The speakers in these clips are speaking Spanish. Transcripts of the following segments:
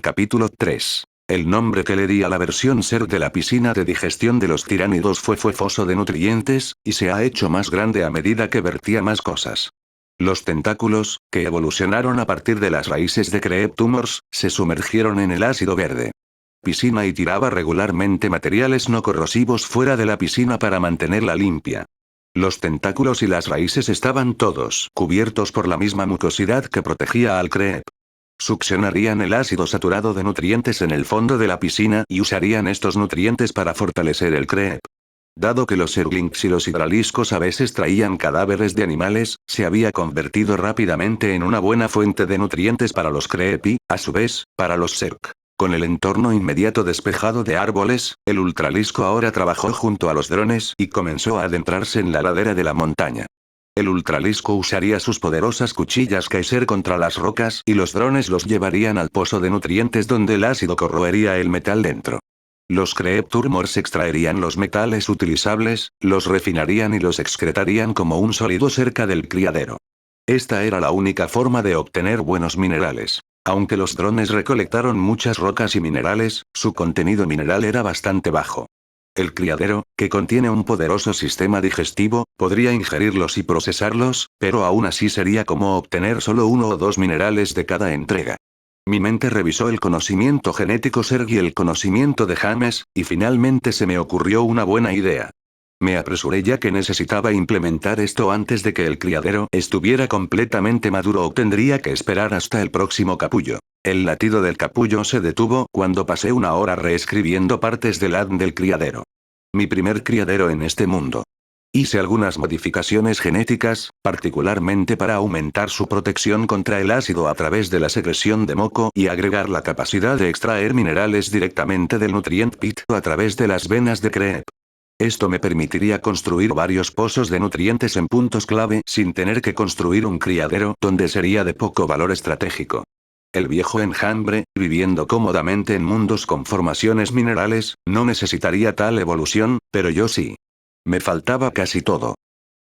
Capítulo 3. El nombre que le di a la versión ser de la piscina de digestión de los tiránidos fue foso de nutrientes, y se ha hecho más grande a medida que vertía más cosas. Los tentáculos, que evolucionaron a partir de las raíces de Creep Tumors, se sumergieron en el ácido verde. Piscina y tiraba regularmente materiales no corrosivos fuera de la piscina para mantenerla limpia. Los tentáculos y las raíces estaban todos cubiertos por la misma mucosidad que protegía al Creep. Succionarían el ácido saturado de nutrientes en el fondo de la piscina y usarían estos nutrientes para fortalecer el Creep. Dado que los Zerglings y los hidraliscos a veces traían cadáveres de animales, se había convertido rápidamente en una buena fuente de nutrientes para los Creep y, a su vez, para los Zerg. Con el entorno inmediato despejado de árboles, el ultralisco ahora trabajó junto a los drones y comenzó a adentrarse en la ladera de la montaña. El ultralisco usaría sus poderosas cuchillas Kaiser contra las rocas y los drones los llevarían al pozo de nutrientes donde el ácido corroería el metal dentro. Los Creep Tumors extraerían los metales utilizables, los refinarían y los excretarían como un sólido cerca del criadero. Esta era la única forma de obtener buenos minerales. Aunque los drones recolectaron muchas rocas y minerales, su contenido mineral era bastante bajo. El criadero, que contiene un poderoso sistema digestivo, podría ingerirlos y procesarlos, pero aún así sería como obtener solo 1 o 2 minerales de cada entrega. Mi mente revisó el conocimiento genético Zerg y el conocimiento de James, y finalmente se me ocurrió una buena idea. Me apresuré ya que necesitaba implementar esto antes de que el criadero estuviera completamente maduro o tendría que esperar hasta el próximo capullo. El latido del capullo se detuvo cuando pasé una hora reescribiendo partes del ADN del criadero. Mi primer criadero en este mundo. Hice algunas modificaciones genéticas, particularmente para aumentar su protección contra el ácido a través de la secreción de moco y agregar la capacidad de extraer minerales directamente del nutrient pit a través de las venas de Creep. Esto me permitiría construir varios pozos de nutrientes en puntos clave sin tener que construir un criadero donde sería de poco valor estratégico. El viejo enjambre, viviendo cómodamente en mundos con formaciones minerales, no necesitaría tal evolución, pero yo sí. Me faltaba casi todo.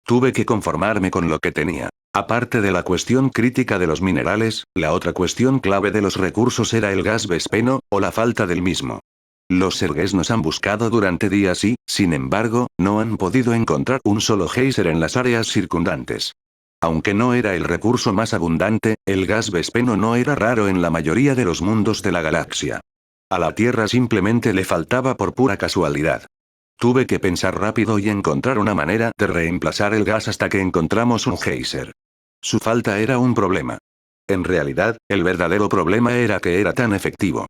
Tuve que conformarme con lo que tenía. Aparte de la cuestión crítica de los minerales, la otra cuestión clave de los recursos era el gas vespeno, o la falta del mismo. Los Zergs nos han buscado durante días y, sin embargo, no han podido encontrar un solo geyser en las áreas circundantes. Aunque no era el recurso más abundante, el gas vespeno no era raro en la mayoría de los mundos de la galaxia. A la Tierra simplemente le faltaba por pura casualidad. Tuve que pensar rápido y encontrar una manera de reemplazar el gas hasta que encontramos un geyser. Su falta era un problema. En realidad, el verdadero problema era que era tan efectivo.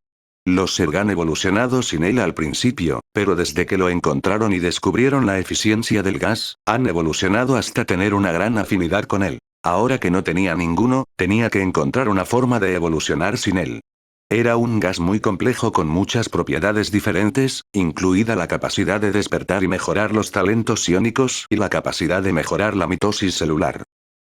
Los Zerg han evolucionado sin él al principio, pero desde que lo encontraron y descubrieron la eficiencia del gas, han evolucionado hasta tener una gran afinidad con él. Ahora que no tenía ninguno, tenía que encontrar una forma de evolucionar sin él. Era un gas muy complejo con muchas propiedades diferentes, incluida la capacidad de despertar y mejorar los talentos psiónicos y la capacidad de mejorar la mitosis celular.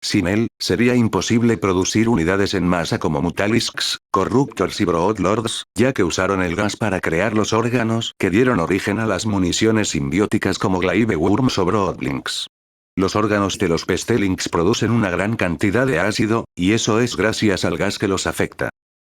Sin él, sería imposible producir unidades en masa como Mutalisks, Corruptors y Broodlords, ya que usaron el gas para crear los órganos que dieron origen a las municiones simbióticas como Glaive Worms o Broodlings. Los órganos de los Pestelings producen una gran cantidad de ácido, y eso es gracias al gas que los afecta.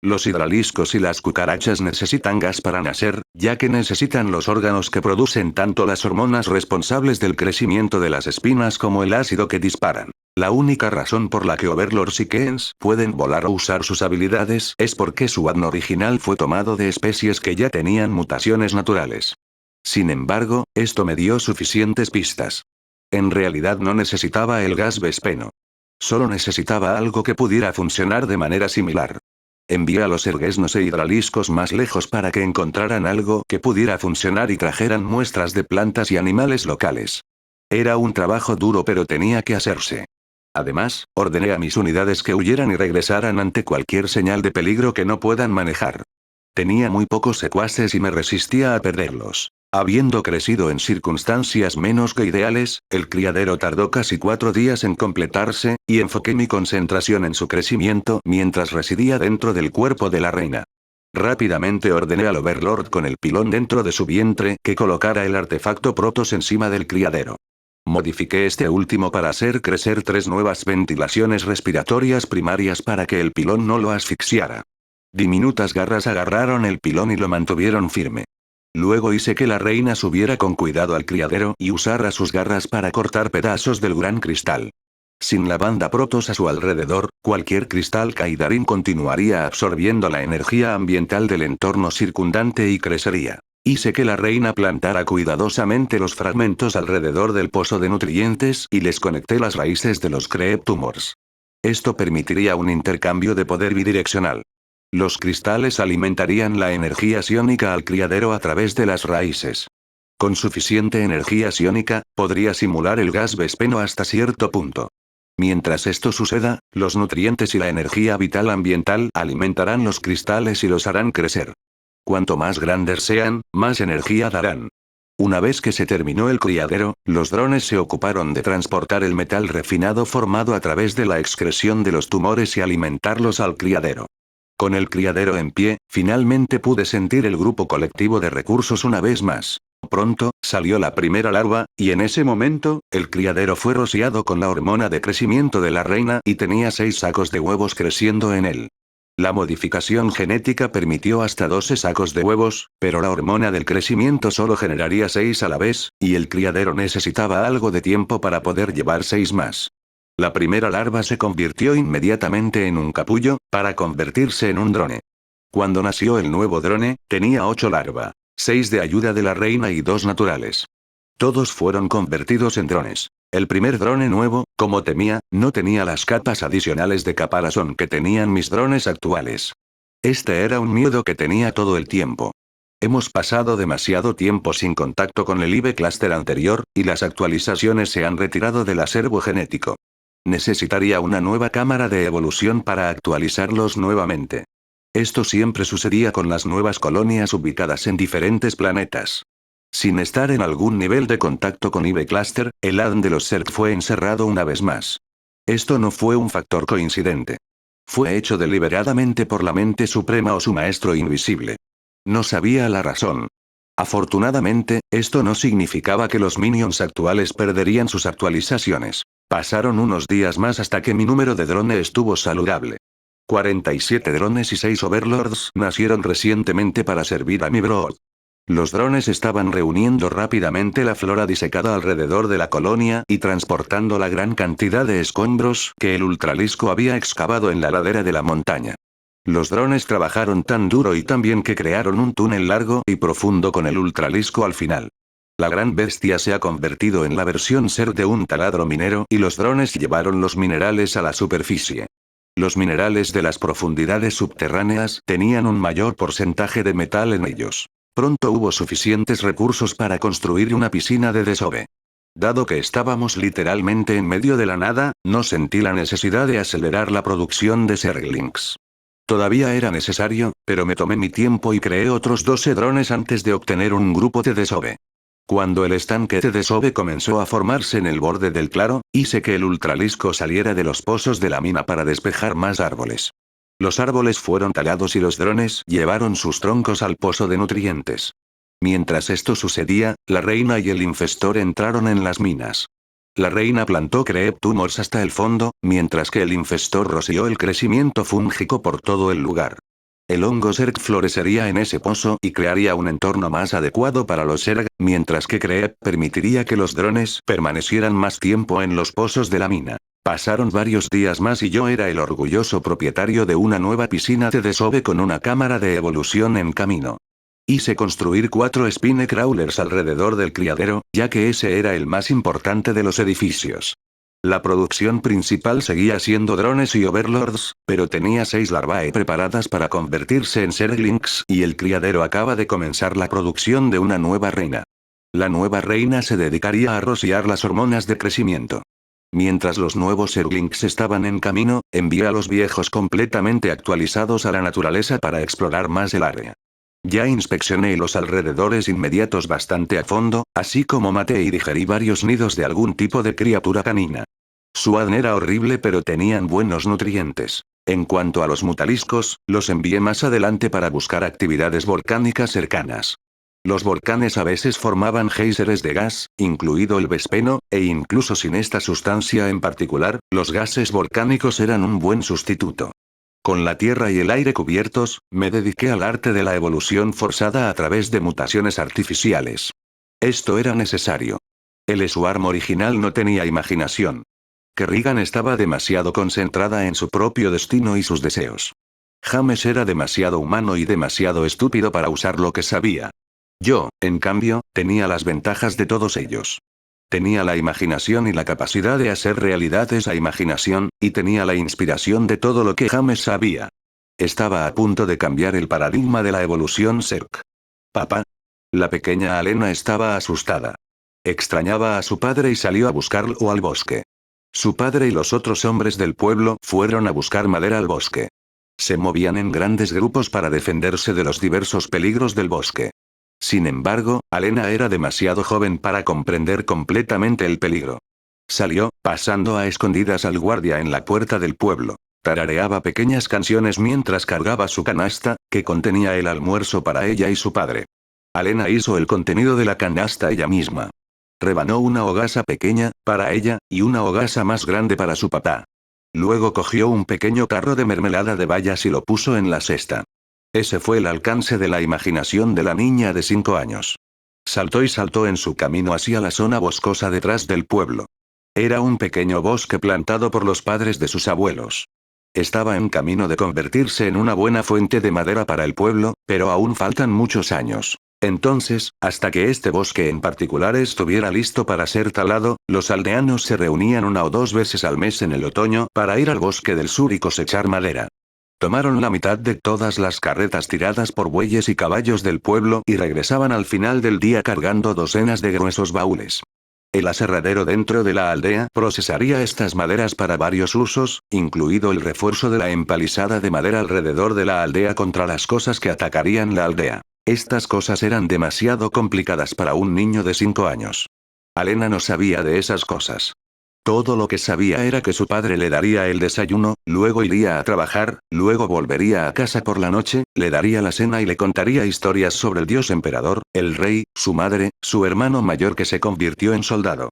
Los hidraliscos y las cucarachas necesitan gas para nacer, ya que necesitan los órganos que producen tanto las hormonas responsables del crecimiento de las espinas como el ácido que disparan. La única razón por la que Overlords y Keens pueden volar o usar sus habilidades es porque su ADN original fue tomado de especies que ya tenían mutaciones naturales. Sin embargo, esto me dio suficientes pistas. En realidad no necesitaba el gas vespeno. Solo necesitaba algo que pudiera funcionar de manera similar. Envié a los Zergesnos e hidraliscos más lejos para que encontraran algo que pudiera funcionar y trajeran muestras de plantas y animales locales. Era un trabajo duro pero tenía que hacerse. Además, ordené a mis unidades que huyeran y regresaran ante cualquier señal de peligro que no puedan manejar. Tenía muy pocos secuaces y me resistía a perderlos. Habiendo crecido en circunstancias menos que ideales, el criadero tardó casi 4 días en completarse, y enfoqué mi concentración en su crecimiento mientras residía dentro del cuerpo de la reina. Rápidamente ordené al Overlord con el pilón dentro de su vientre que colocara el artefacto Protoss encima del criadero. Modifiqué este último para hacer crecer 3 nuevas ventilaciones respiratorias primarias para que el pilón no lo asfixiara. Diminutas garras agarraron el pilón y lo mantuvieron firme. Luego hice que la reina subiera con cuidado al criadero y usara sus garras para cortar pedazos del gran cristal. Sin la banda Protoss a su alrededor, cualquier cristal Kaidarin continuaría absorbiendo la energía ambiental del entorno circundante y crecería. Hice que la reina plantara cuidadosamente los fragmentos alrededor del pozo de nutrientes y les conecté las raíces de los Creep Tumors. Esto permitiría un intercambio de poder bidireccional. Los cristales alimentarían la energía psiónica al criadero a través de las raíces. Con suficiente energía psiónica, podría simular el gas Vespeno hasta cierto punto. Mientras esto suceda, los nutrientes y la energía vital ambiental alimentarán los cristales y los harán crecer. Cuanto más grandes sean, más energía darán. Una vez que se terminó el criadero, los drones se ocuparon de transportar el metal refinado formado a través de la excreción de los tumores y alimentarlos al criadero. Con el criadero en pie, finalmente pude sentir el grupo colectivo de recursos una vez más. Pronto, salió la primera larva, y en ese momento, el criadero fue rociado con la hormona de crecimiento de la reina y tenía 6 sacos de huevos creciendo en él. La modificación genética permitió hasta 12 sacos de huevos, pero la hormona del crecimiento solo generaría 6 a la vez, y el criadero necesitaba algo de tiempo para poder llevar 6 más. La primera larva se convirtió inmediatamente en un capullo, para convertirse en un drone. Cuando nació el nuevo drone, tenía 8 larvas, 6 de ayuda de la reina y 2 naturales. Todos fueron convertidos en drones. El primer drone nuevo, como temía, no tenía las capas adicionales de caparazón que tenían mis drones actuales. Este era un miedo que tenía todo el tiempo. Hemos pasado demasiado tiempo sin contacto con el IB Cluster anterior, y las actualizaciones se han retirado del acervo genético. Necesitaría una nueva cámara de evolución para actualizarlos nuevamente. Esto siempre sucedía con las nuevas colonias ubicadas en diferentes planetas. Sin estar en algún nivel de contacto con IB Cluster, el ADN de los Zerg fue encerrado una vez más. Esto no fue un factor coincidente. Fue hecho deliberadamente por la mente suprema o su maestro invisible. No sabía la razón. Afortunadamente, esto no significaba que los minions actuales perderían sus actualizaciones. Pasaron unos días más hasta que mi número de drone estuvo saludable. 47 drones y 6 overlords nacieron recientemente para servir a mi brood. Los drones estaban reuniendo rápidamente la flora disecada alrededor de la colonia y transportando la gran cantidad de escombros que el ultralisco había excavado en la ladera de la montaña. Los drones trabajaron tan duro y tan bien que crearon un túnel largo y profundo con el ultralisco al final. La gran bestia se ha convertido en la versión ser de un taladro minero y los drones llevaron los minerales a la superficie. Los minerales de las profundidades subterráneas tenían un mayor porcentaje de metal en ellos. Pronto hubo suficientes recursos para construir una piscina de desove. Dado que estábamos literalmente en medio de la nada, no sentí la necesidad de acelerar la producción de Zerglings. Todavía era necesario, pero me tomé mi tiempo y creé otros 12 drones antes de obtener un grupo de desove. Cuando el estanque de desove comenzó a formarse en el borde del claro, hice que el ultralisco saliera de los pozos de la mina para despejar más árboles. Los árboles fueron talados y los drones llevaron sus troncos al pozo de nutrientes. Mientras esto sucedía, la reina y el infestor entraron en las minas. La reina plantó Creep Tumors hasta el fondo, mientras que el infestor roció el crecimiento fúngico por todo el lugar. El hongo Zerg florecería en ese pozo y crearía un entorno más adecuado para los Zerg, mientras que Creep permitiría que los drones permanecieran más tiempo en los pozos de la mina. Pasaron varios días más y yo era el orgulloso propietario de una nueva piscina de desove con una cámara de evolución en camino. Hice construir 4 spine crawlers alrededor del criadero, ya que ese era el más importante de los edificios. La producción principal seguía siendo drones y overlords, pero tenía 6 larvae preparadas para convertirse en Zerglings y el criadero acaba de comenzar la producción de una nueva reina. La nueva reina se dedicaría a rociar las hormonas de crecimiento. Mientras los nuevos Zerglings estaban en camino, envié a los viejos completamente actualizados a la naturaleza para explorar más el área. Ya inspeccioné los alrededores inmediatos bastante a fondo, así como maté y digerí varios nidos de algún tipo de criatura canina. Su ADN era horrible pero tenían buenos nutrientes. En cuanto a los mutaliscos, los envié más adelante para buscar actividades volcánicas cercanas. Los volcanes a veces formaban géiseres de gas, incluido el Vespeno, e incluso sin esta sustancia en particular, los gases volcánicos eran un buen sustituto. Con la tierra y el aire cubiertos, me dediqué al arte de la evolución forzada a través de mutaciones artificiales. Esto era necesario. El Swarm original no tenía imaginación. Kerrigan estaba demasiado concentrada en su propio destino y sus deseos. James era demasiado humano y demasiado estúpido para usar lo que sabía. Yo, en cambio, tenía las ventajas de todos ellos. Tenía la imaginación y la capacidad de hacer realidad esa imaginación, y tenía la inspiración de todo lo que James sabía. Estaba a punto de cambiar el paradigma de la evolución Zerg. Papá. La pequeña Alena estaba asustada. Extrañaba a su padre y salió a buscarlo al bosque. Su padre y los otros hombres del pueblo fueron a buscar madera al bosque. Se movían en grandes grupos para defenderse de los diversos peligros del bosque. Sin embargo, Alena era demasiado joven para comprender completamente el peligro. Salió, pasando a escondidas al guardia en la puerta del pueblo. Tarareaba pequeñas canciones mientras cargaba su canasta, que contenía el almuerzo para ella y su padre. Alena hizo el contenido de la canasta ella misma. Rebanó una hogaza pequeña, para ella, y una hogaza más grande para su papá. Luego cogió un pequeño tarro de mermelada de bayas y lo puso en la cesta. Ese fue el alcance de la imaginación de la niña de 5 años. Saltó y saltó en su camino hacia la zona boscosa detrás del pueblo. Era un pequeño bosque plantado por los padres de sus abuelos. Estaba en camino de convertirse en una buena fuente de madera para el pueblo, pero aún faltan muchos años. Entonces, hasta que este bosque en particular estuviera listo para ser talado, los aldeanos se reunían 1 o 2 veces al mes en el otoño para ir al bosque del sur y cosechar madera. Tomaron la mitad de todas las carretas tiradas por bueyes y caballos del pueblo y regresaban al final del día cargando docenas de gruesos baúles. El aserradero dentro de la aldea procesaría estas maderas para varios usos, incluido el refuerzo de la empalizada de madera alrededor de la aldea contra las cosas que atacarían la aldea. Estas cosas eran demasiado complicadas para un niño de 5 años. Alena no sabía de esas cosas. Todo lo que sabía era que su padre le daría el desayuno, luego iría a trabajar, luego volvería a casa por la noche, le daría la cena y le contaría historias sobre el dios emperador, el rey, su madre, su hermano mayor que se convirtió en soldado.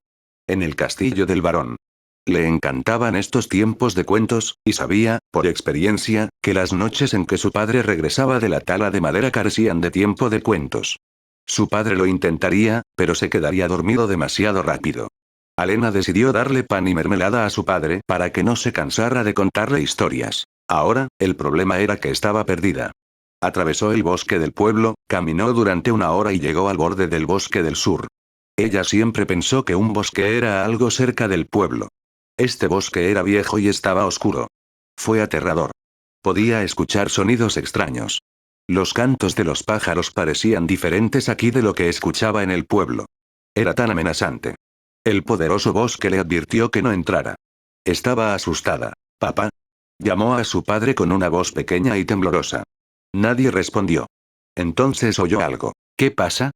En el castillo del barón. Le encantaban estos tiempos de cuentos, y sabía, por experiencia, que las noches en que su padre regresaba de la tala de madera carecían de tiempo de cuentos. Su padre lo intentaría, pero se quedaría dormido demasiado rápido. Alena decidió darle pan y mermelada a su padre para que no se cansara de contarle historias. Ahora, el problema era que estaba perdida. Atravesó el bosque del pueblo, caminó durante 1 hora y llegó al borde del bosque del sur. Ella siempre pensó que un bosque era algo cerca del pueblo. Este bosque era viejo y estaba oscuro. Fue aterrador. Podía escuchar sonidos extraños. Los cantos de los pájaros parecían diferentes aquí de lo que escuchaba en el pueblo. Era tan amenazante. El poderoso bosque le advirtió que no entrara. Estaba asustada. «Papá». Llamó a su padre con una voz pequeña y temblorosa. Nadie respondió. Entonces oyó algo. «¿Qué pasa?»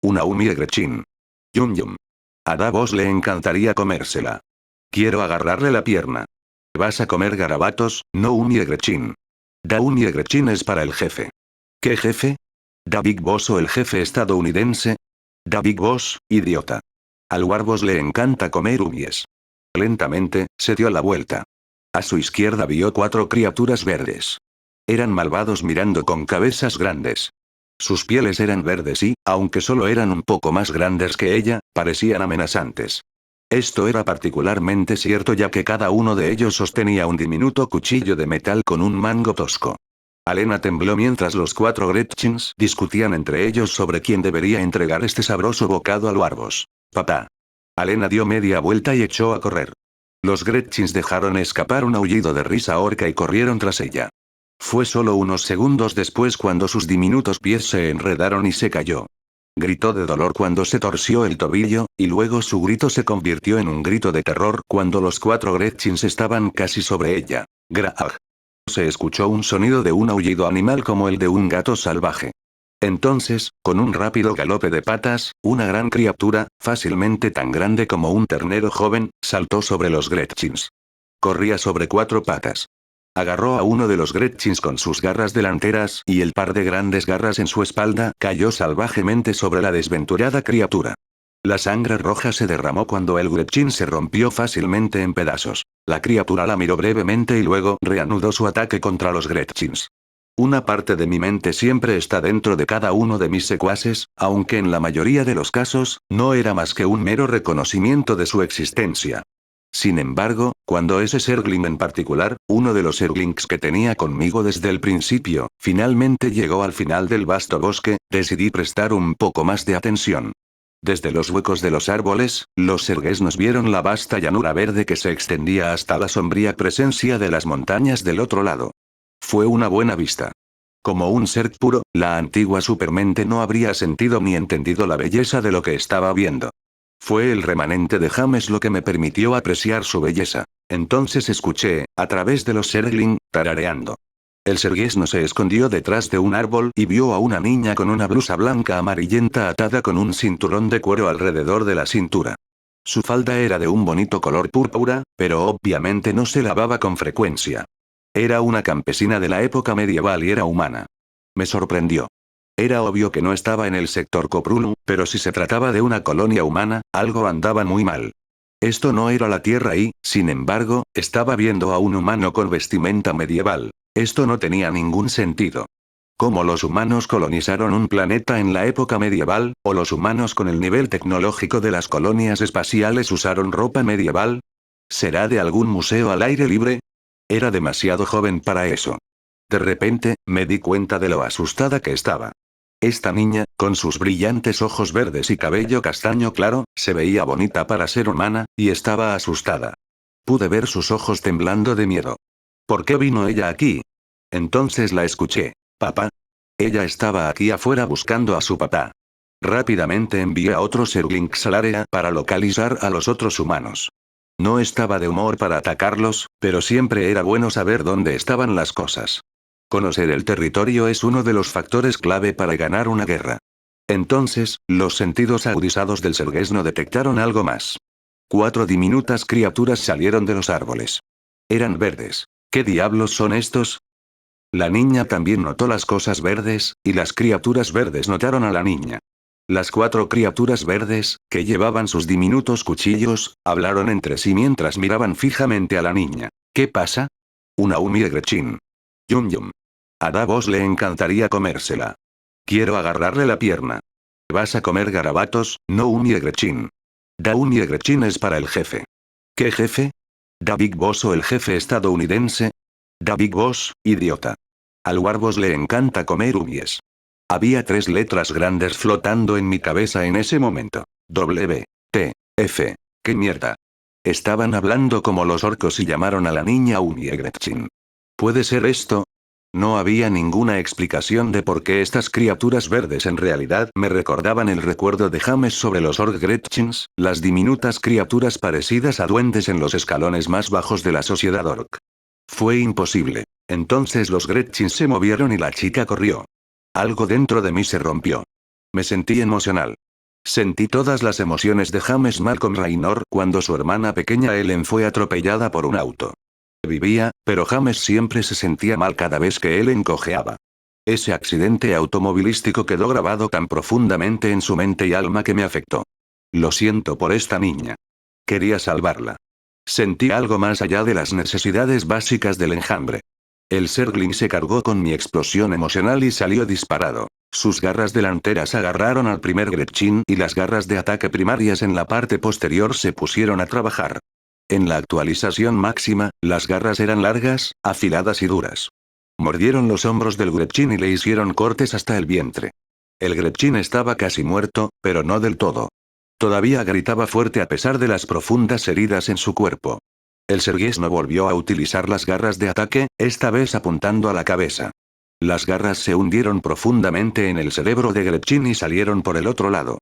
«Una Gretchen». «Yum yum». A Davos le encantaría comérsela. «Quiero agarrarle la pierna». «Vas a comer garabatos, no Gretchen». «Da Gretchen es para el jefe». «¿Qué jefe?» «Da Big Boss o el jefe estadounidense». «Da Big Boss, idiota». Al Warboss le encanta comer umies. Lentamente, se dio la vuelta. A su izquierda vio 4 criaturas verdes. Eran malvados mirando con cabezas grandes. Sus pieles eran verdes y, aunque solo eran un poco más grandes que ella, parecían amenazantes. Esto era particularmente cierto ya que cada uno de ellos sostenía un diminuto cuchillo de metal con un mango tosco. Alena tembló mientras los 4 Gretchens discutían entre ellos sobre quién debería entregar este sabroso bocado al Warboss. «Papá». Alena dio media vuelta y echó a correr. Los Gretchens dejaron escapar un aullido de risa orca y corrieron tras ella. Fue solo unos segundos después cuando sus diminutos pies se enredaron y se cayó. Gritó de dolor cuando se torció el tobillo, y luego su grito se convirtió en un grito de terror cuando los 4 Gretchens estaban casi sobre ella. «Graag». Se escuchó un sonido de un aullido animal como el de un gato salvaje. Entonces, con un rápido galope de patas, una gran criatura, fácilmente tan grande como un ternero joven, saltó sobre los Gretchens. Corría sobre 4 patas. Agarró a uno de los Gretchens con sus garras delanteras y el par de grandes garras en su espalda cayó salvajemente sobre la desventurada criatura. La sangre roja se derramó cuando el Gretchen se rompió fácilmente en pedazos. La criatura la miró brevemente y luego reanudó su ataque contra los Gretchins. Una parte de mi mente siempre está dentro de cada uno de mis secuaces, aunque en la mayoría de los casos, no era más que un mero reconocimiento de su existencia. Sin embargo, cuando ese Zergling en particular, uno de los Zerglings que tenía conmigo desde el principio, finalmente llegó al final del vasto bosque, decidí prestar un poco más de atención. Desde los huecos de los árboles, los Zergesnos vieron la vasta llanura verde que se extendía hasta la sombría presencia de las montañas del otro lado. Fue una buena vista. Como un ser puro, la antigua supermente no habría sentido ni entendido la belleza de lo que estaba viendo. Fue el remanente de James lo que me permitió apreciar su belleza. Entonces escuché, a través de los Zergling, tarareando. El Zergesno se escondió detrás de un árbol y vio a una niña con una blusa blanca amarillenta atada con un cinturón de cuero alrededor de la cintura. Su falda era de un bonito color púrpura, pero obviamente no se lavaba con frecuencia. Era una campesina de la época medieval y era humana. Me sorprendió. Era obvio que no estaba en el sector Coprulu, pero si se trataba de una colonia humana, algo andaba muy mal. Esto no era la Tierra y, sin embargo, estaba viendo a un humano con vestimenta medieval. Esto no tenía ningún sentido. ¿Cómo los humanos colonizaron un planeta en la época medieval, o los humanos con el nivel tecnológico de las colonias espaciales usaron ropa medieval? ¿Será de algún museo al aire libre? Era demasiado joven para eso. De repente, me di cuenta de lo asustada que estaba. Esta niña, con sus brillantes ojos verdes y cabello castaño claro, se veía bonita para ser humana, y estaba asustada. Pude ver sus ojos temblando de miedo. ¿Por qué vino ella aquí? Entonces la escuché. ¿Papá? Ella estaba aquí afuera buscando a su papá. Rápidamente envié a otros Zerglings al área para localizar a los otros humanos. No estaba de humor para atacarlos, pero siempre era bueno saber dónde estaban las cosas. Conocer el territorio es uno de los factores clave para ganar una guerra. Entonces, los sentidos agudizados del Zergesno detectaron algo más. 4 diminutas criaturas salieron de los árboles. Eran verdes. ¿Qué diablos son estos? La niña también notó las cosas verdes, y las criaturas verdes notaron a la niña. Las 4 criaturas verdes, que llevaban sus diminutos cuchillos, hablaron entre sí mientras miraban fijamente a la niña. ¿Qué pasa? Una Umi Gretchin. Yum yum. A Davos le encantaría comérsela. Quiero agarrarle la pierna. Vas a comer garabatos, no Umi Gretchin. Da Umi Gretchin es para el jefe. ¿Qué jefe? Da Big Boss o el jefe estadounidense. Da Big Boss, idiota. Al Warbos le encanta comer umies. Había 3 letras grandes flotando en mi cabeza en ese momento. W. T. F. ¿Qué mierda? Estaban hablando como los orcos y llamaron a la niña Umie Gretchin. ¿Puede ser esto? No había ninguna explicación de por qué estas criaturas verdes en realidad me recordaban el recuerdo de James sobre los Orc Gretchins, las diminutas criaturas parecidas a duendes en los escalones más bajos de la sociedad Orc. Fue imposible. Entonces los Gretchins se movieron y la chica corrió. Algo dentro de mí se rompió. Me sentí emocional. Sentí todas las emociones de James Malcolm Raynor cuando su hermana pequeña Ellen fue atropellada por un auto. Vivía, pero James siempre se sentía mal cada vez que Ellen cojeaba. Ese accidente automovilístico quedó grabado tan profundamente en su mente y alma que me afectó. Lo siento por esta niña. Quería salvarla. Sentí algo más allá de las necesidades básicas del enjambre. El Zergling se cargó con mi explosión emocional y salió disparado. Sus garras delanteras agarraron al primer Gretchin y las garras de ataque primarias en la parte posterior se pusieron a trabajar. En la actualización máxima, las garras eran largas, afiladas y duras. Mordieron los hombros del Gretchin y le hicieron cortes hasta el vientre. El Gretchin estaba casi muerto, pero no del todo. Todavía gritaba fuerte a pesar de las profundas heridas en su cuerpo. El Zergesno volvió a utilizar las garras de ataque, esta vez apuntando a la cabeza. Las garras se hundieron profundamente en el cerebro de Gretchin y salieron por el otro lado.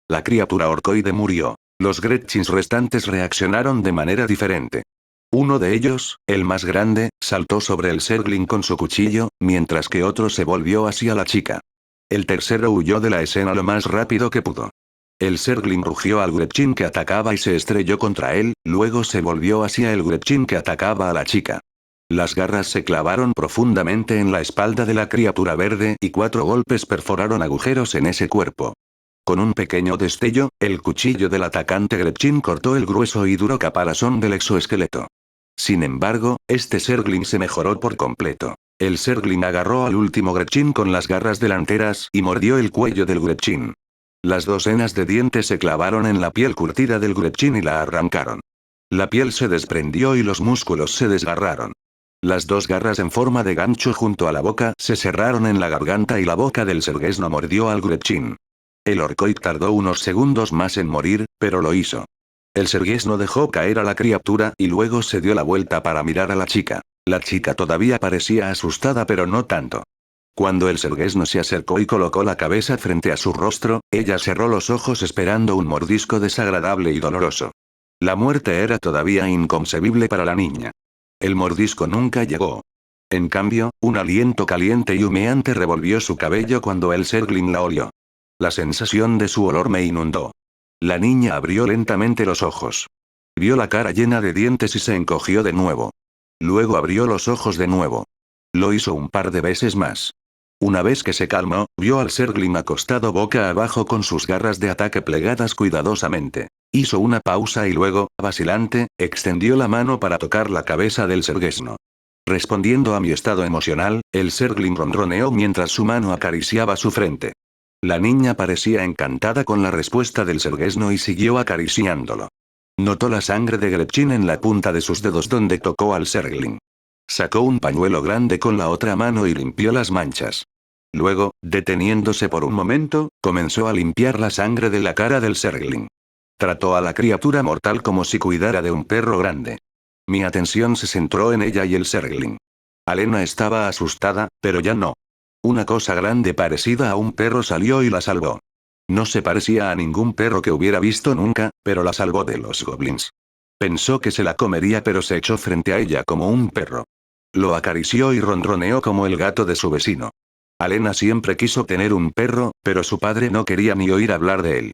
La criatura orcoide murió. Los Gretchins restantes reaccionaron de manera diferente. Uno de ellos, el más grande, saltó sobre el Zergling con su cuchillo, mientras que otro se volvió hacia la chica. El tercero huyó de la escena lo más rápido que pudo. El Zergling rugió al Gretchin que atacaba y se estrelló contra él, luego se volvió hacia el Gretchin que atacaba a la chica. Las garras se clavaron profundamente en la espalda de la criatura verde y 4 golpes perforaron agujeros en ese cuerpo. Con un pequeño destello, el cuchillo del atacante Gretchin cortó el grueso y duro caparazón del exoesqueleto. Sin embargo, este Zerglin se mejoró por completo. El Zerglin agarró al último Gretchin con las garras delanteras y mordió el cuello del Gretchin. Las docenas de dientes se clavaron en la piel curtida del Gretchin y la arrancaron. La piel se desprendió y los músculos se desgarraron. Las dos garras en forma de gancho junto a la boca se cerraron en la garganta y la boca del Sergesno mordió al Gretchin. El Orkoid tardó unos segundos más en morir, pero lo hizo. El Sergesno dejó caer a la criatura y luego se dio la vuelta para mirar a la chica. La chica todavía parecía asustada pero no tanto. Cuando el Sergesno se acercó y colocó la cabeza frente a su rostro, ella cerró los ojos esperando un mordisco desagradable y doloroso. La muerte era todavía inconcebible para la niña. El mordisco nunca llegó. En cambio, un aliento caliente y humeante revolvió su cabello cuando el Zerglin la olió. La sensación de su olor me inundó. La niña abrió lentamente los ojos. Vio la cara llena de dientes y se encogió de nuevo. Luego abrió los ojos de nuevo. Lo hizo un par de veces más. Una vez que se calmó, vio al Zerglin acostado boca abajo con sus garras de ataque plegadas cuidadosamente. Hizo una pausa y luego, vacilante, extendió la mano para tocar la cabeza del Sergesno. Respondiendo a mi estado emocional, el Zerglin ronroneó mientras su mano acariciaba su frente. La niña parecía encantada con la respuesta del Sergesno y siguió acariciándolo. Notó la sangre de Gretchin en la punta de sus dedos donde tocó al Zerglin. Sacó un pañuelo grande con la otra mano y limpió las manchas. Luego, deteniéndose por un momento, comenzó a limpiar la sangre de la cara del Zerglin. Trató a la criatura mortal como si cuidara de un perro grande. Mi atención se centró en ella y el Zerglin. Alena estaba asustada, pero ya no. Una cosa grande parecida a un perro salió y la salvó. No se parecía a ningún perro que hubiera visto nunca, pero la salvó de los goblins. Pensó que se la comería pero se echó frente a ella como un perro. Lo acarició y ronroneó como el gato de su vecino. Alena siempre quiso tener un perro, pero su padre no quería ni oír hablar de él.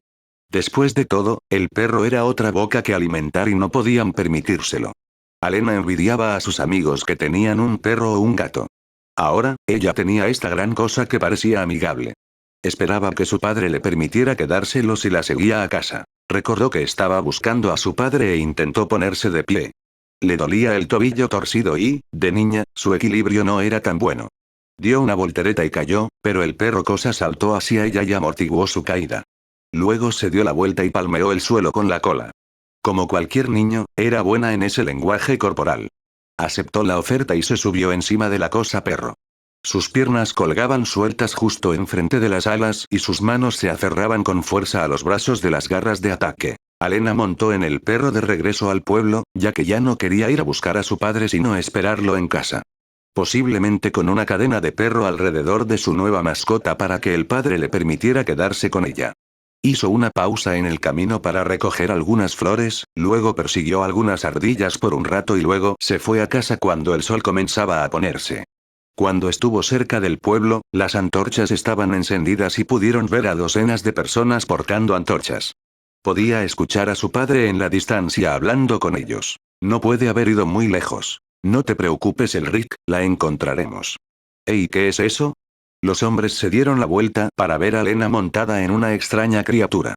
Después de todo, el perro era otra boca que alimentar y no podían permitírselo. Alena envidiaba a sus amigos que tenían un perro o un gato. Ahora, ella tenía esta gran cosa que parecía amigable. Esperaba que su padre le permitiera quedárselo si la seguía a casa. Recordó que estaba buscando a su padre e intentó ponerse de pie. Le dolía el tobillo torcido y, de niña, su equilibrio no era tan bueno. Dio una voltereta y cayó, pero el perro cosa saltó hacia ella y amortiguó su caída. Luego se dio la vuelta y palmeó el suelo con la cola. Como cualquier niño, era buena en ese lenguaje corporal. Aceptó la oferta y se subió encima de la cosa perro. Sus piernas colgaban sueltas justo enfrente de las alas y sus manos se aferraban con fuerza a los brazos de las garras de ataque. Alena montó en el perro de regreso al pueblo, ya que ya no quería ir a buscar a su padre sino esperarlo en casa. Posiblemente con una cadena de perro alrededor de su nueva mascota para que el padre le permitiera quedarse con ella. Hizo una pausa en el camino para recoger algunas flores, luego persiguió algunas ardillas por un rato y luego se fue a casa cuando el sol comenzaba a ponerse. Cuando estuvo cerca del pueblo, las antorchas estaban encendidas y pudieron ver a docenas de personas portando antorchas. Podía escuchar a su padre en la distancia hablando con ellos. No puede haber ido muy lejos. No te preocupes, Elric, la encontraremos. ¿Ey, qué es eso? Los hombres se dieron la vuelta para ver a Lena montada en una extraña criatura.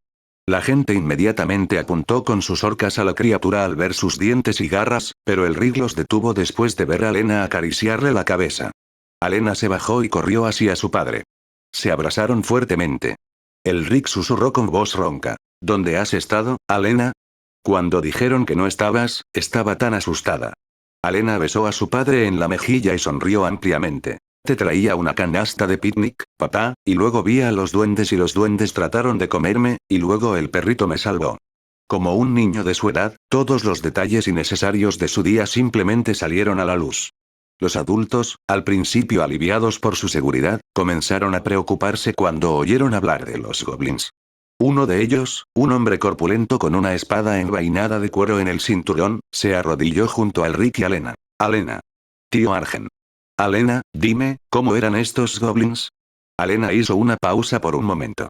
La gente inmediatamente apuntó con sus horcas a la criatura al ver sus dientes y garras, pero Elric los detuvo después de ver a Lena acariciarle la cabeza. Alena se bajó y corrió hacia su padre. Se abrazaron fuertemente. Elric susurró con voz ronca. ¿Dónde has estado, Alena? Cuando dijeron que no estabas, estaba tan asustada. Alena besó a su padre en la mejilla y sonrió ampliamente. Te traía una canasta de picnic, papá, y luego vi a los duendes y los duendes trataron de comerme, y luego el perrito me salvó. Como un niño de su edad, todos los detalles innecesarios de su día simplemente salieron a la luz. Los adultos, al principio aliviados por su seguridad, comenzaron a preocuparse cuando oyeron hablar de los goblins. Uno de ellos, un hombre corpulento con una espada envainada de cuero en el cinturón, se arrodilló junto a Elric y Alena. Alena. Tío Argen. Alena, dime, ¿cómo eran estos goblins? Alena hizo una pausa por un momento.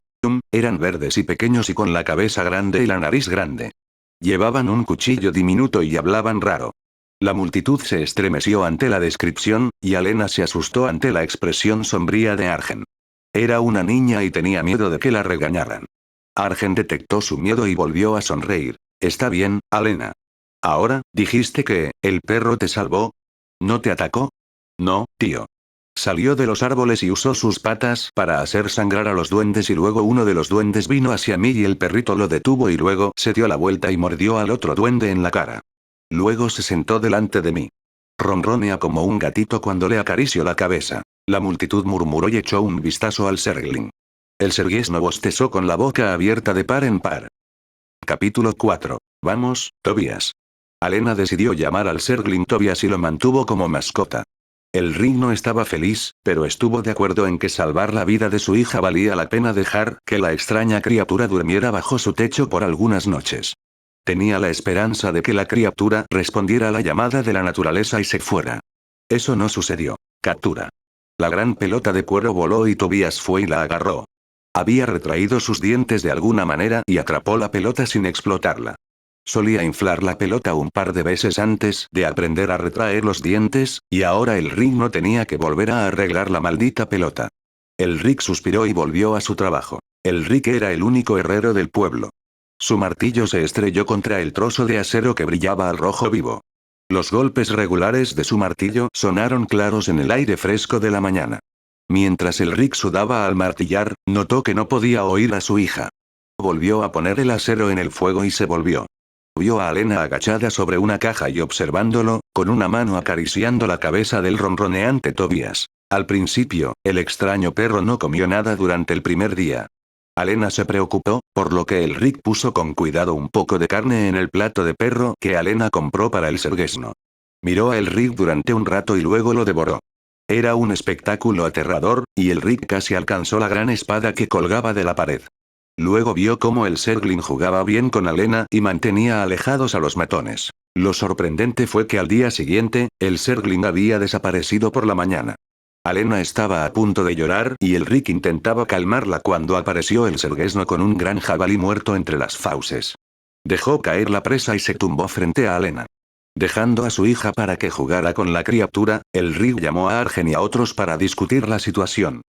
Eran verdes y pequeños y con la cabeza grande y la nariz grande. Llevaban un cuchillo diminuto y hablaban raro. La multitud se estremeció ante la descripción, y Alena se asustó ante la expresión sombría de Argen. Era una niña y tenía miedo de que la regañaran. Argen detectó su miedo y volvió a sonreír. Está bien, Alena. Ahora, dijiste que, ¿el perro te salvó? ¿No te atacó? No, tío. Salió de los árboles y usó sus patas para hacer sangrar a los duendes y luego uno de los duendes vino hacia mí y el perrito lo detuvo y luego se dio la vuelta y mordió al otro duende en la cara. Luego se sentó delante de mí. Ronronea como un gatito cuando le acaricio la cabeza. La multitud murmuró y echó un vistazo al Zergling. El Serguesno bostezó con la boca abierta de par en par. Capítulo 4. Vamos, Tobias. Alena decidió llamar al Zergling Tobias y lo mantuvo como mascota. El Ring no estaba feliz, pero estuvo de acuerdo en que salvar la vida de su hija valía la pena dejar que la extraña criatura durmiera bajo su techo por algunas noches. Tenía la esperanza de que la criatura respondiera a la llamada de la naturaleza y se fuera. Eso no sucedió. Captura. La gran pelota de cuero voló y Tobias fue y la agarró. Había retraído sus dientes de alguna manera y atrapó la pelota sin explotarla. Solía inflar la pelota un par de veces antes de aprender a retraer los dientes, y ahora el Rick no tenía que volver a arreglar la maldita pelota. El Rick suspiró y volvió a su trabajo. El Rick era el único herrero del pueblo. Su martillo se estrelló contra el trozo de acero que brillaba al rojo vivo. Los golpes regulares de su martillo sonaron claros en el aire fresco de la mañana. Mientras el Rick sudaba al martillar, notó que no podía oír a su hija. Volvió a poner el acero en el fuego y se volvió. Vio a Alena agachada sobre una caja y observándolo, con una mano acariciando la cabeza del ronroneante Tobias. Al principio, el extraño perro no comió nada durante el primer día. Alena se preocupó, por lo que el Rick puso con cuidado un poco de carne en el plato de perro que Alena compró para el Serguesno. Miró a el Rick durante un rato y luego lo devoró. Era un espectáculo aterrador, y el Rick casi alcanzó la gran espada que colgaba de la pared. Luego vio cómo el Zergling jugaba bien con Alena y mantenía alejados a los matones. Lo sorprendente fue que al día siguiente, el Zergling había desaparecido por la mañana. Alena estaba a punto de llorar y el Rick intentaba calmarla cuando apareció el Serguesno con un gran jabalí muerto entre las fauces. Dejó caer la presa y se tumbó frente a Alena. Dejando a su hija para que jugara con la criatura, el Rick llamó a Argen y a otros para discutir la situación.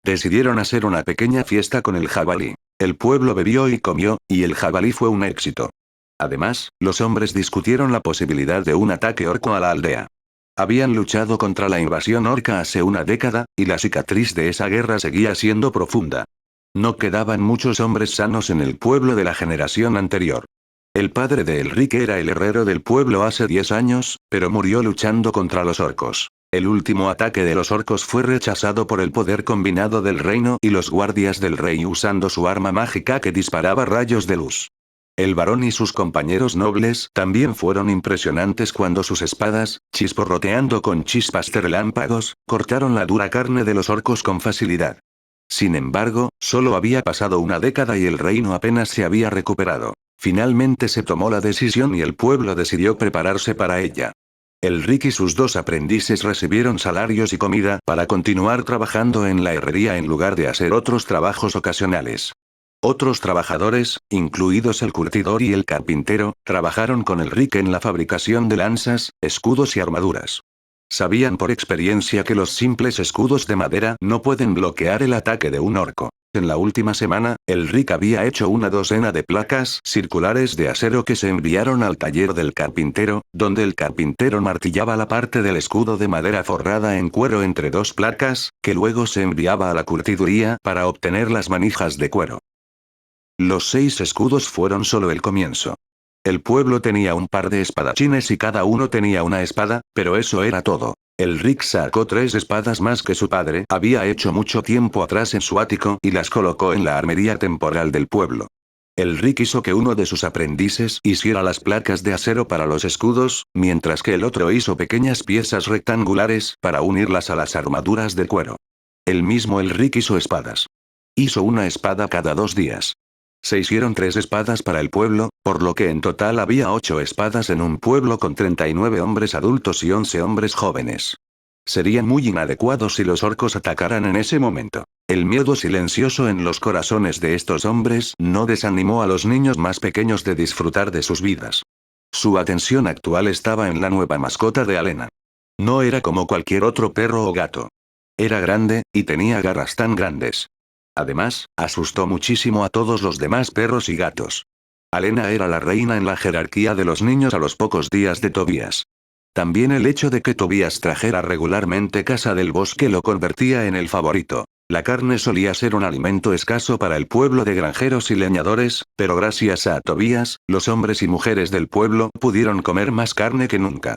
Decidieron hacer una pequeña fiesta con el jabalí. El pueblo bebió y comió, y el jabalí fue un éxito. Además, los hombres discutieron la posibilidad de un ataque orco a la aldea. Habían luchado contra la invasión orca hace una década, y la cicatriz de esa guerra seguía siendo profunda. No quedaban muchos hombres sanos en el pueblo de la generación anterior. El padre de Elric era el herrero del pueblo hace 10 años, pero murió luchando contra los orcos. El último ataque de los orcos fue rechazado por el poder combinado del reino y los guardias del rey usando su arma mágica que disparaba rayos de luz. El varón y sus compañeros nobles también fueron impresionantes cuando sus espadas, chisporroteando con chispas de relámpagos, cortaron la dura carne de los orcos con facilidad. Sin embargo, solo había pasado una década y el reino apenas se había recuperado. Finalmente se tomó la decisión y el pueblo decidió prepararse para ella. Elric y sus 2 aprendices recibieron salarios y comida para continuar trabajando en la herrería en lugar de hacer otros trabajos ocasionales. Otros trabajadores, incluidos el curtidor y el carpintero, trabajaron con Elric en la fabricación de lanzas, escudos y armaduras. Sabían por experiencia que los simples escudos de madera no pueden bloquear el ataque de un orco. En la última semana, Elric había hecho una docena de placas circulares de acero que se enviaron al taller del carpintero, donde el carpintero martillaba la parte del escudo de madera forrada en cuero entre 2 placas, que luego se enviaba a la curtiduría para obtener las manijas de cuero. Los 6 escudos fueron solo el comienzo. El pueblo tenía un par de espadachines y cada uno tenía una espada, pero eso era todo. Elric sacó 3 espadas más que su padre había hecho mucho tiempo atrás en su ático y las colocó en la armería temporal del pueblo. Elric hizo que uno de sus aprendices hiciera las placas de acero para los escudos, mientras que el otro hizo pequeñas piezas rectangulares para unirlas a las armaduras de cuero. El mismo Elric hizo espadas. Hizo una espada cada 2 días. Se hicieron 3 espadas para el pueblo, por lo que en total había 8 espadas en un pueblo con 39 hombres adultos y 11 hombres jóvenes. Sería muy inadecuado si los orcos atacaran en ese momento. El miedo silencioso en los corazones de estos hombres no desanimó a los niños más pequeños de disfrutar de sus vidas. Su atención actual estaba en la nueva mascota de Alena. No era como cualquier otro perro o gato. Era grande, y tenía garras tan grandes. Además, asustó muchísimo a todos los demás perros y gatos. Alena era la reina en la jerarquía de los niños a los pocos días de Tobías. También el hecho de que Tobías trajera regularmente Casa del Bosque lo convertía en el favorito. La carne solía ser un alimento escaso para el pueblo de granjeros y leñadores, pero gracias a Tobías, los hombres y mujeres del pueblo pudieron comer más carne que nunca.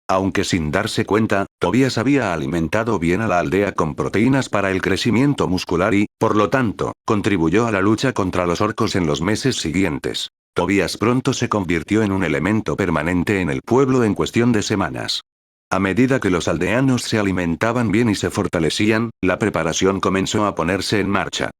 Aunque sin darse cuenta, Tobías había alimentado bien a la aldea con proteínas para el crecimiento muscular y, por lo tanto, contribuyó a la lucha contra los orcos en los meses siguientes. Tobías pronto se convirtió en un elemento permanente en el pueblo en cuestión de semanas. A medida que los aldeanos se alimentaban bien y se fortalecían, la preparación comenzó a ponerse en marcha.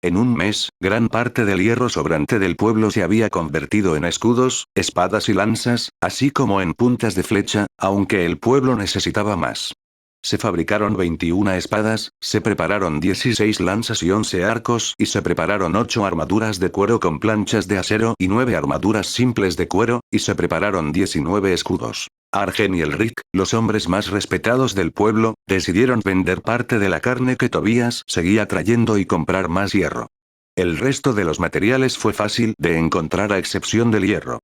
En un mes, gran parte del hierro sobrante del pueblo se había convertido en escudos, espadas y lanzas, así como en puntas de flecha, aunque el pueblo necesitaba más. Se fabricaron 21 espadas, se prepararon 16 lanzas y 11 arcos y se prepararon 8 armaduras de cuero con planchas de acero y 9 armaduras simples de cuero, y se prepararon 19 escudos. Argen y Elric, los hombres más respetados del pueblo, decidieron vender parte de la carne que Tobías seguía trayendo y comprar más hierro. El resto de los materiales fue fácil de encontrar a excepción del hierro.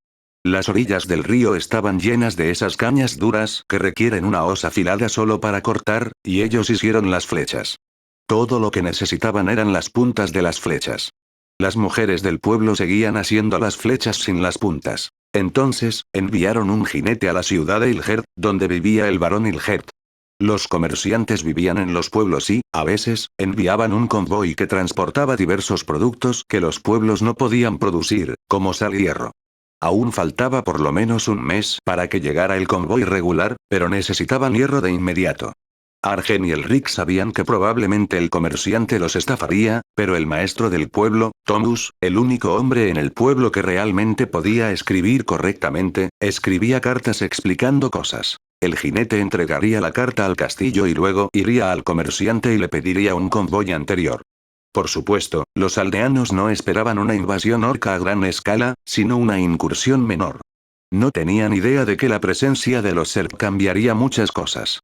Las orillas del río estaban llenas de esas cañas duras que requieren una hoz afilada solo para cortar, y ellos hicieron las flechas. Todo lo que necesitaban eran las puntas de las flechas. Las mujeres del pueblo seguían haciendo las flechas sin las puntas. Entonces, enviaron un jinete a la ciudad de Ilgerd, donde vivía el barón Ilgerd. Los comerciantes vivían en los pueblos y, a veces, enviaban un convoy que transportaba diversos productos que los pueblos no podían producir, como sal y hierro. Aún faltaba por lo menos un mes para que llegara el convoy regular, pero necesitaban hierro de inmediato. Argen y Elric sabían que probablemente el comerciante los estafaría, pero el maestro del pueblo, Tomus, el único hombre en el pueblo que realmente podía escribir correctamente, escribía cartas explicando cosas. El jinete entregaría la carta al castillo y luego iría al comerciante y le pediría un convoy anterior. Por supuesto, los aldeanos no esperaban una invasión orca a gran escala, sino una incursión menor. No tenían idea de que la presencia de los Zerg cambiaría muchas cosas.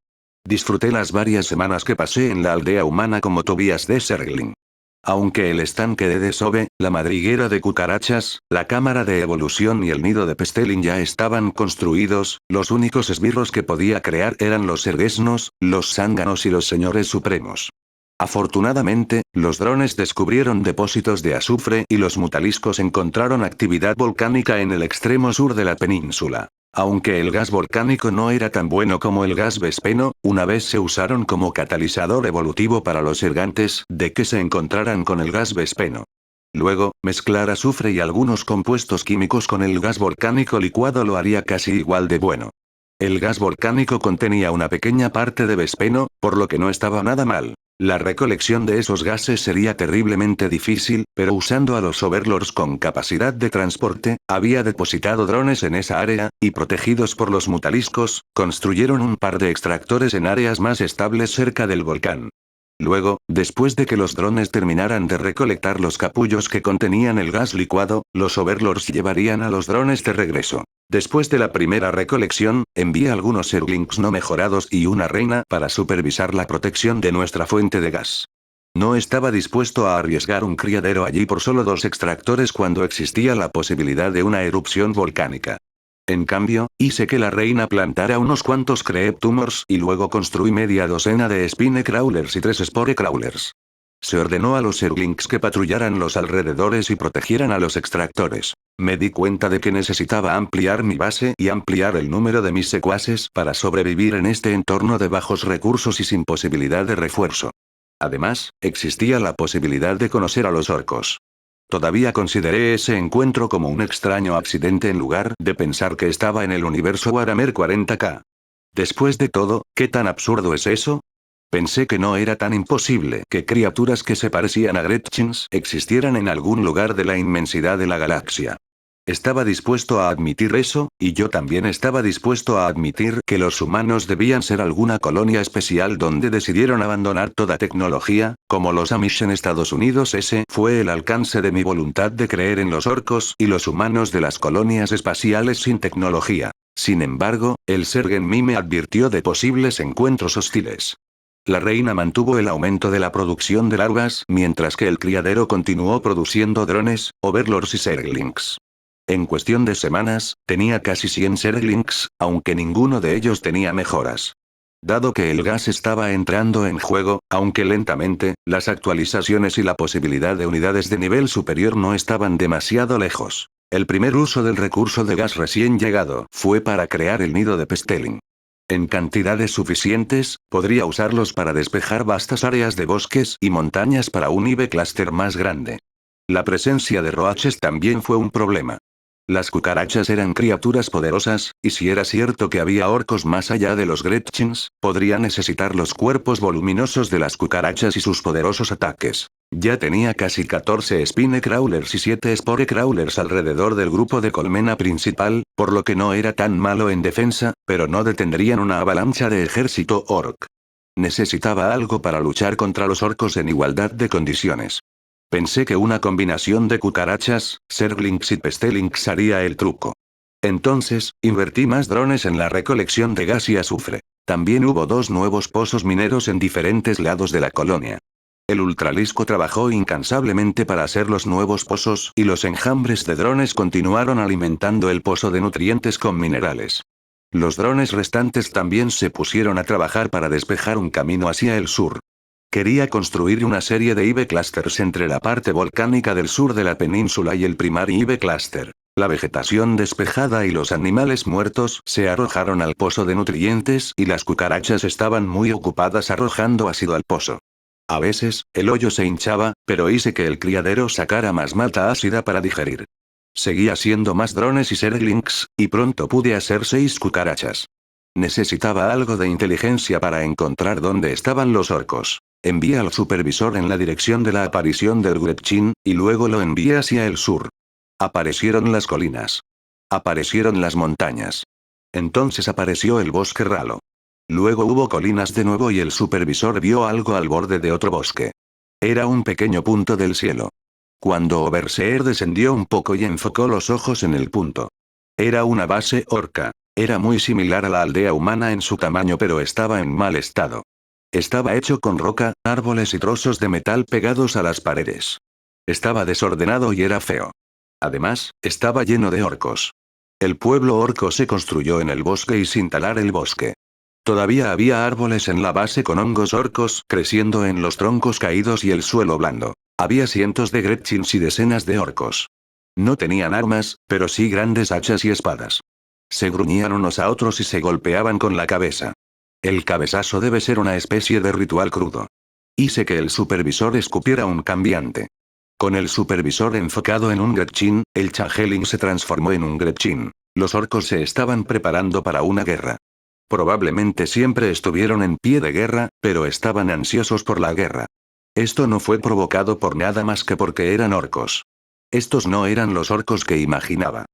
Disfruté las varias semanas que pasé en la aldea humana como Tobías de Zergling. Aunque el estanque de Desove, la madriguera de cucarachas, la cámara de evolución y el nido de Pestelin ya estaban construidos, los únicos esbirros que podía crear eran los Sergesnos, los zánganos y los señores supremos. Afortunadamente, los drones descubrieron depósitos de azufre y los mutaliscos encontraron actividad volcánica en el extremo sur de la península. Aunque el gas volcánico no era tan bueno como el gas vespeno, una vez se usaron como catalizador evolutivo para los ergantes de que se encontraran con el gas vespeno. Luego, mezclar azufre y algunos compuestos químicos con el gas volcánico licuado lo haría casi igual de bueno. El gas volcánico contenía una pequeña parte de vespeno, por lo que no estaba nada mal. La recolección de esos gases sería terriblemente difícil, pero usando a los Overlords con capacidad de transporte, había depositado drones en esa área, y protegidos por los mutaliscos, construyeron un par de extractores en áreas más estables cerca del volcán. Luego, después de que los drones terminaran de recolectar los capullos que contenían el gas licuado, los Overlords llevarían a los drones de regreso. Después de la primera recolección, envié algunos Zerglings no mejorados y una reina para supervisar la protección de nuestra fuente de gas. No estaba dispuesto a arriesgar un criadero allí por solo 2 extractores cuando existía la posibilidad de una erupción volcánica. En cambio, hice que la reina plantara unos cuantos Creep Tumors y luego construí media docena de Spine Crawlers y 3 Spore Crawlers. Se ordenó a los Zerglings que patrullaran los alrededores y protegieran a los extractores. Me di cuenta de que necesitaba ampliar mi base y ampliar el número de mis secuaces para sobrevivir en este entorno de bajos recursos y sin posibilidad de refuerzo. Además, existía la posibilidad de conocer a los orcos. Todavía consideré ese encuentro como un extraño accidente en lugar de pensar que estaba en el universo Warhammer 40K. Después de todo, ¿qué tan absurdo es eso? Pensé que no era tan imposible que criaturas que se parecían a Gretchins existieran en algún lugar de la inmensidad de la galaxia. Estaba dispuesto a admitir eso, y yo también estaba dispuesto a admitir que los humanos debían ser alguna colonia especial donde decidieron abandonar toda tecnología, como los Amish en Estados Unidos. Ese fue el alcance de mi voluntad de creer en los orcos y los humanos de las colonias espaciales sin tecnología. Sin embargo, el Zerg en mí me advirtió de posibles encuentros hostiles. La reina mantuvo el aumento de la producción de larvas mientras que el criadero continuó produciendo drones, Overlords y Zerglings. En cuestión de semanas, tenía casi 100 Zerglings, aunque ninguno de ellos tenía mejoras. Dado que el gas estaba entrando en juego, aunque lentamente, las actualizaciones y la posibilidad de unidades de nivel superior no estaban demasiado lejos. El primer uso del recurso de gas recién llegado fue para crear el nido de Pesteling. En cantidades suficientes, podría usarlos para despejar vastas áreas de bosques y montañas para un IV Cluster más grande. La presencia de roaches también fue un problema. Las cucarachas eran criaturas poderosas, y si era cierto que había orcos más allá de los Gretchins, podría necesitar los cuerpos voluminosos de las cucarachas y sus poderosos ataques. Ya tenía casi 14 Spine Crawlers y 7 Spore Crawlers alrededor del grupo de colmena principal, por lo que no era tan malo en defensa, pero no detendrían una avalancha de ejército orc. Necesitaba algo para luchar contra los orcos en igualdad de condiciones. Pensé que una combinación de cucarachas, Zerglings y Pestelings haría el truco. Entonces, invertí más drones en la recolección de gas y azufre. También hubo 2 nuevos pozos mineros en diferentes lados de la colonia. El ultralisco trabajó incansablemente para hacer los nuevos pozos y los enjambres de drones continuaron alimentando el pozo de nutrientes con minerales. Los drones restantes también se pusieron a trabajar para despejar un camino hacia el sur. Quería construir una serie de IV Clusters entre la parte volcánica del sur de la península y el primer IV Cluster. La vegetación despejada y los animales muertos se arrojaron al pozo de nutrientes y las cucarachas estaban muy ocupadas arrojando ácido al pozo. A veces, el hoyo se hinchaba, pero hice que el criadero sacara más mata ácida para digerir. Seguí haciendo más drones y Zerglings, y pronto pude hacer 6 cucarachas. Necesitaba algo de inteligencia para encontrar dónde estaban los orcos. Envié al supervisor en la dirección de la aparición del Gretchin, y luego lo envié hacia el sur. Aparecieron las colinas. Aparecieron las montañas. Entonces apareció el bosque ralo. Luego hubo colinas de nuevo y el supervisor vio algo al borde de otro bosque. Era un pequeño punto del cielo. Cuando Overseer descendió un poco y enfocó los ojos en el punto. Era una base orca. Era muy similar a la aldea humana en su tamaño pero estaba en mal estado. Estaba hecho con roca, árboles y trozos de metal pegados a las paredes. Estaba desordenado y era feo. Además, estaba lleno de orcos. El pueblo orco se construyó en el bosque y sin talar el bosque. Todavía había árboles en la base con hongos orcos creciendo en los troncos caídos y el suelo blando. Había cientos de Gretchins y decenas de orcos. No tenían armas, pero sí grandes hachas y espadas. Se gruñían unos a otros y se golpeaban con la cabeza. El cabezazo debe ser una especie de ritual crudo. Hice que el supervisor escupiera un cambiante. Con el supervisor enfocado en un Gretchin, el Changeling se transformó en un Gretchin. Los orcos se estaban preparando para una guerra. Probablemente siempre estuvieron en pie de guerra, pero estaban ansiosos por la guerra. Esto no fue provocado por nada más que porque eran orcos. Estos no eran los orcos que imaginaba.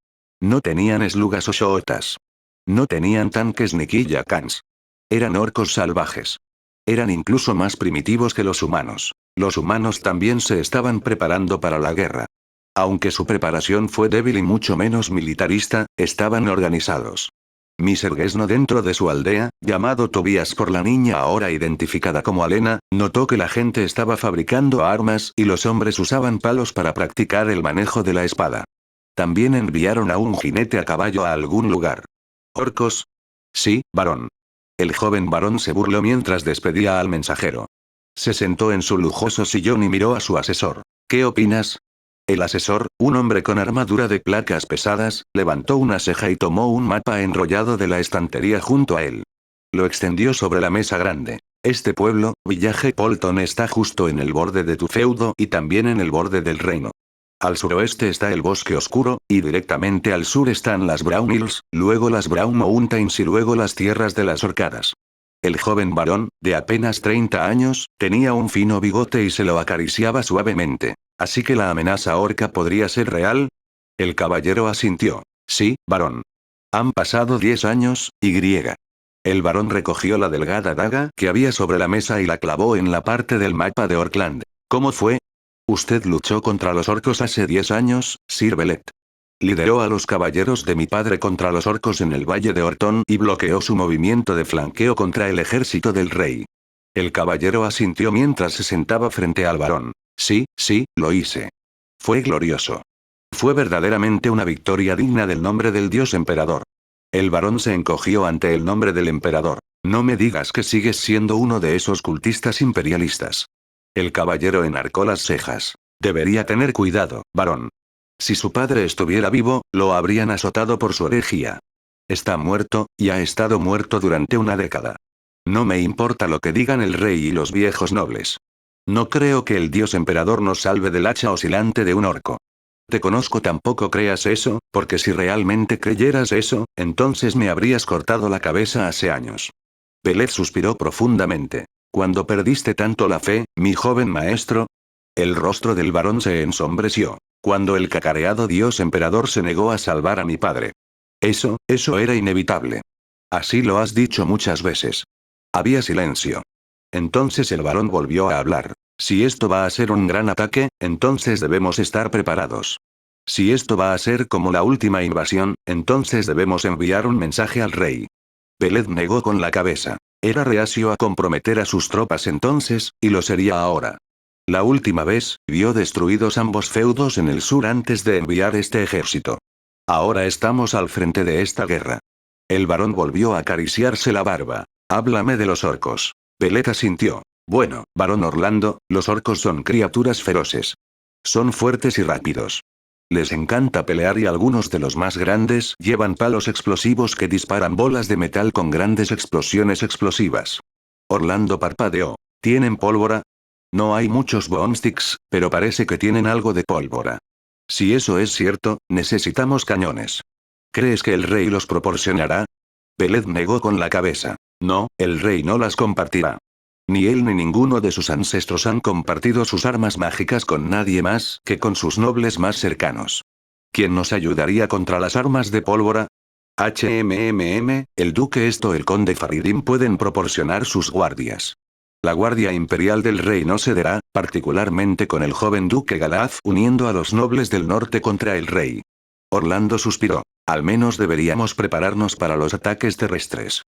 No tenían slugas o shootas. No tenían tanques ni killakans. Eran orcos salvajes. Eran incluso más primitivos que los humanos. Los humanos también se estaban preparando para la guerra. Aunque su preparación fue débil y mucho menos militarista, estaban organizados. Mr. Gesno dentro de su aldea, llamado Tobias por la niña ahora identificada como Alena, notó que la gente estaba fabricando armas y los hombres usaban palos para practicar el manejo de la espada. También enviaron a un jinete a caballo a algún lugar. ¿Orcos? Sí, varón. El joven varón se burló mientras despedía al mensajero. Se sentó en su lujoso sillón y miró a su asesor. ¿Qué opinas? El asesor, un hombre con armadura de placas pesadas, levantó una ceja y tomó un mapa enrollado de la estantería junto a él. Lo extendió sobre la mesa grande. Este pueblo, Village Polton, está justo en el borde de tu feudo y también en el borde del reino. Al suroeste está el bosque oscuro, y directamente al sur están las Brown Hills, luego las Brown Mountains y luego las tierras de las Orcadas. El joven varón, de apenas 30 años, tenía un fino bigote y se lo acariciaba suavemente. ¿Así que la amenaza orca podría ser real? El caballero asintió. Sí, varón. Han pasado 10 años, y. El varón recogió la delgada daga que había sobre la mesa y la clavó en la parte del mapa de Orkland. ¿Cómo fue? Usted luchó contra los orcos hace 10 años, Sir Bellet. Lideró a los caballeros de mi padre contra los orcos en el valle de Orton y bloqueó su movimiento de flanqueo contra el ejército del rey. El caballero asintió mientras se sentaba frente al varón. Sí, lo hice. Fue glorioso. Fue verdaderamente una victoria digna del nombre del dios emperador. El varón se encogió ante el nombre del emperador. No me digas que sigues siendo uno de esos cultistas imperialistas. El caballero enarcó las cejas. Debería tener cuidado, varón. Si su padre estuviera vivo, lo habrían azotado por su herejía. Está muerto, y ha estado muerto durante una década. No me importa lo que digan el rey y los viejos nobles. No creo que el dios emperador nos salve del hacha oscilante de un orco. Te conozco, tampoco creas eso, porque si realmente creyeras eso, entonces me habrías cortado la cabeza hace años. Peled suspiró profundamente. Cuando perdiste tanto la fe, mi joven maestro. El rostro del varón se ensombreció. Cuando el cacareado dios emperador se negó a salvar a mi padre. Eso era inevitable. Así lo has dicho muchas veces. Había silencio. Entonces el varón volvió a hablar. Si esto va a ser un gran ataque, entonces debemos estar preparados. Si esto va a ser como la última invasión, entonces debemos enviar un mensaje al rey. Peled negó con la cabeza. Era reacio a comprometer a sus tropas entonces, y lo sería ahora. La última vez, vio destruidos ambos feudos en el sur antes de enviar este ejército. Ahora estamos al frente de esta guerra. El varón volvió a acariciarse la barba. Háblame de los orcos. Peled asintió. Bueno, varón Orlando, los orcos son criaturas feroces. Son fuertes y rápidos. Les encanta pelear y algunos de los más grandes llevan palos explosivos que disparan bolas de metal con grandes explosiones explosivas. Orlando parpadeó. ¿Tienen pólvora? No hay muchos boomsticks, pero parece que tienen algo de pólvora. Si eso es cierto, necesitamos cañones. ¿Crees que el rey los proporcionará? Peled negó con la cabeza. No, el rey no las compartirá. Ni él ni ninguno de sus ancestros han compartido sus armas mágicas con nadie más que con sus nobles más cercanos. ¿Quién nos ayudaría contra las armas de pólvora? El duque el conde Faridim pueden proporcionar sus guardias. La guardia imperial del rey no cederá, particularmente con el joven duque Galaz uniendo a los nobles del norte contra el rey. Orlando suspiró. Al menos deberíamos prepararnos para los ataques terrestres.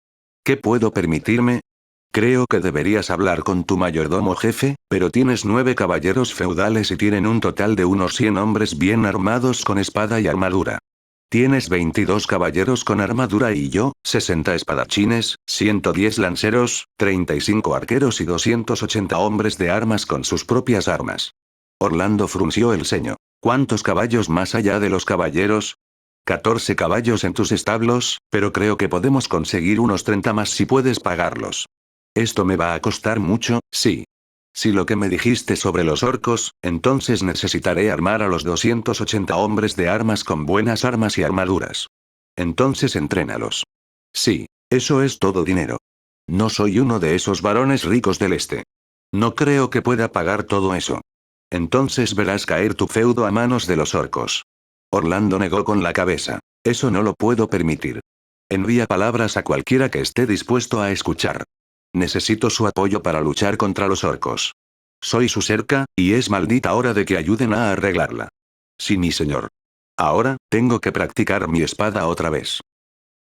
¿Qué puedo permitirme? Creo que deberías hablar con tu mayordomo jefe, pero tienes 9 caballeros feudales y tienen un total de unos 100 hombres bien armados con espada y armadura. Tienes 22 caballeros con armadura y yo, 60 espadachines, 110 lanceros, 35 arqueros y 280 hombres de armas con sus propias armas. Orlando frunció el ceño. ¿Cuántos caballos más allá de los caballeros? 14 caballos en tus establos, pero creo que podemos conseguir unos 30 más si puedes pagarlos. Esto me va a costar mucho, sí. Si lo que me dijiste sobre los orcos, entonces necesitaré armar a los 280 hombres de armas con buenas armas y armaduras. Entonces entrénalos. Sí, eso es todo dinero. No soy uno de esos varones ricos del este. No creo que pueda pagar todo eso. Entonces verás caer tu feudo a manos de los orcos. Orlando negó con la cabeza. Eso no lo puedo permitir. Envía palabras a cualquiera que esté dispuesto a escuchar. Necesito su apoyo para luchar contra los orcos. Soy su cerca, y es maldita hora de que ayuden a arreglarla. Sí, mi señor. Ahora, tengo que practicar mi espada otra vez.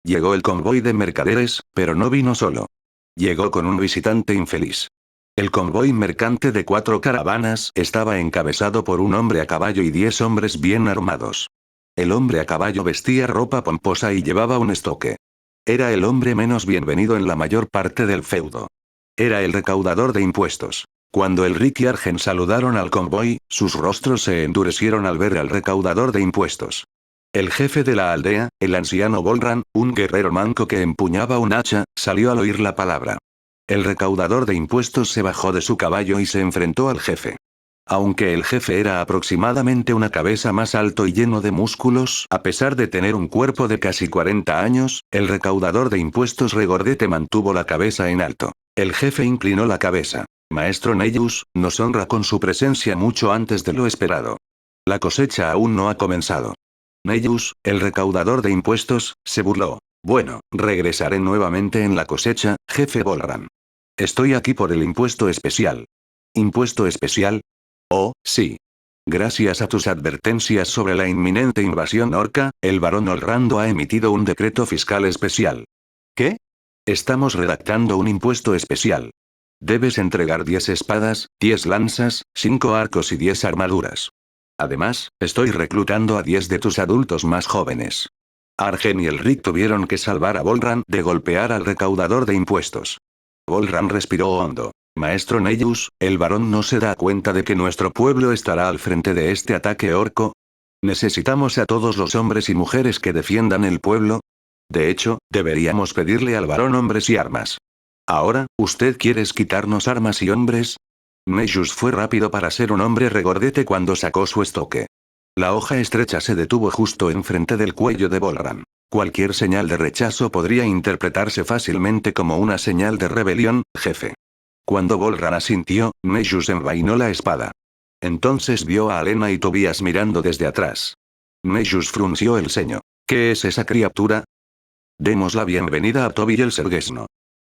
Llegó el convoy de mercaderes, pero no vino solo. Llegó con un visitante infeliz. El convoy mercante de 4 caravanas estaba encabezado por un hombre a caballo y 10 hombres bien armados. El hombre a caballo vestía ropa pomposa y llevaba un estoque. Era el hombre menos bienvenido en la mayor parte del feudo. Era el recaudador de impuestos. Cuando el Rick y Argen saludaron al convoy, sus rostros se endurecieron al ver al recaudador de impuestos. El jefe de la aldea, el anciano Bolran, un guerrero manco que empuñaba un hacha, salió al oír la palabra. El recaudador de impuestos se bajó de su caballo y se enfrentó al jefe. Aunque el jefe era aproximadamente una cabeza más alto y lleno de músculos, a pesar de tener un cuerpo de casi 40 años, el recaudador de impuestos regordete mantuvo la cabeza en alto. El jefe inclinó la cabeza. Maestro Neyus, nos honra con su presencia mucho antes de lo esperado. La cosecha aún no ha comenzado. Neyus, el recaudador de impuestos, se burló. Bueno, regresaré nuevamente en la cosecha, jefe Bolran. Estoy aquí por el impuesto especial. ¿Impuesto especial? Oh, sí. Gracias a tus advertencias sobre la inminente invasión orca, el barón Orlando ha emitido un decreto fiscal especial. ¿Qué? Estamos redactando un impuesto especial. Debes entregar 10 espadas, 10 lanzas, 5 arcos y 10 armaduras. Además, estoy reclutando a 10 de tus adultos más jóvenes. Argen y Elric tuvieron que salvar a Volran de golpear al recaudador de impuestos. Volran respiró hondo. Maestro Neyus, ¿el varón no se da cuenta de que nuestro pueblo estará al frente de este ataque orco? ¿Necesitamos a todos los hombres y mujeres que defiendan el pueblo? De hecho, deberíamos pedirle al varón hombres y armas. Ahora, ¿usted quiere quitarnos armas y hombres? Neyus fue rápido para ser un hombre regordete cuando sacó su estoque. La hoja estrecha se detuvo justo enfrente del cuello de Volran. Cualquier señal de rechazo podría interpretarse fácilmente como una señal de rebelión, jefe. Cuando Volran asintió, Neyus envainó la espada. Entonces vio a Alena y Tobías mirando desde atrás. Neyus frunció el ceño. ¿Qué es esa criatura? Demos la bienvenida a Toby el Sergesno.